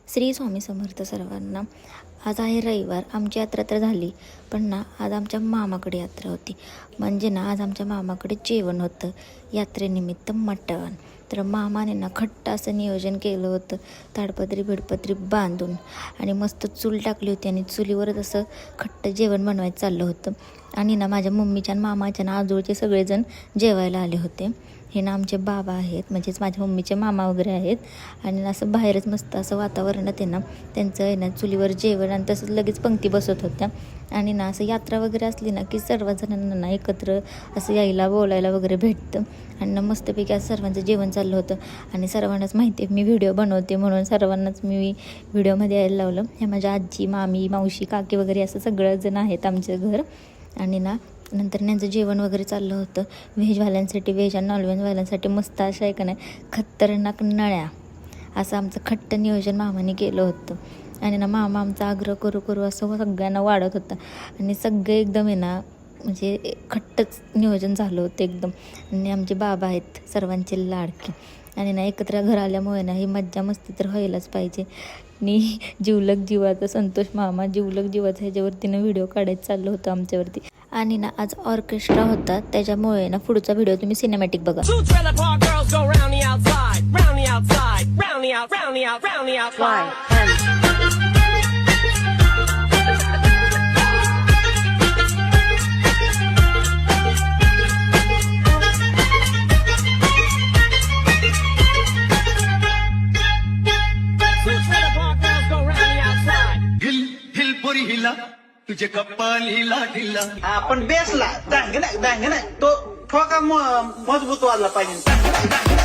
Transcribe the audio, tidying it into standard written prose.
श्री स्वामी समर्थ सर्वांना। आज आहे रविवार। आमची यात्रा तर झाली, पण ना आज आमच्या मामाकडे यात्रा होती। म्हणजे ना आज आमच्या मामाकडे जेवण होतं, यात्रेनिमित्त मटण। तर मामाने ना खट्ट असं नियोजन केलं होतं, ताडपत्री बिडपत्री बांधून आणि मस्त चूल टाकली होती आणि चुलीवरच असं खट्ट जेवण बनवायचं चाललं होतं। आणि ना माझ्या मम्मीच्या आणि मामाच्या ना आजोळचे सगळेजण जेवायला आले होते। हे ना आमचे बाबा आहेत, म्हणजेच माझ्या मम्मीचे मामा वगैरे आहेत। आणि असं बाहेरच मस्त असं वातावरणात आहे ना त्यांचं आहे ना चुलीवर जेवण आणि तसंच लगेच पंक्ती बसत होत्या। आणि ना असं यात्रा वगैरे असली ना की सर्वजणांना ना एकत्र असं यायला बोलायला वगैरे भेटतं। आणि ना मस्तपैकी असं सर्वांचं जेवण चाललं होतं। आणि सर्वांनाच माहिती आहे मी व्हिडिओ बनवते, म्हणून सर्वांनाच मी व्हिडिओमध्ये यायला लावलं। हे माझ्या आजी, मामी, मावशी, काकी वगैरे असं सगळंजण आहेत आमचं घर। आणि ना नंतर त्यांचं जेवण वगैरे चाललं होतं। व्हेजवाल्यांसाठी व्हेज आणि नॉनव्हेजवाल्यांसाठी मस्त अशा आहे का नाही खतरनाक नळ्या, असं आमचं खट्ट नियोजन मामाने केलं होतं। आणि ना मामा आमचा आग्रह करू करू असं सगळ्यांना वाढत होता आणि सगळे एकदम आहे ना म्हणजे खट्टच नियोजन झालं होतं एकदम। आणि आमचे बाबा आहेत सर्वांचे लाडके। आणि ना एकत्र घर आल्यामुळे ना ही मज्जा मस्ती तर व्हायलाच पाहिजे। आणि जिवलग जीवाचा संतोष मामा, जिवलग जीवाचा ह्याच्यावरतीनं व्हिडिओ काढायचं चाललं होतं आमच्यावरती। आणि ना आज ऑर्केस्ट्रा होता, त्याच्यामुळे ना पुढचा व्हिडिओ तुम्ही सिनेमॅटिक बघा। हिला तुझे कप्पल हिला ढिला आपण बेसला दांग ना तो ठोका मजबूत वाजला पाहिजे।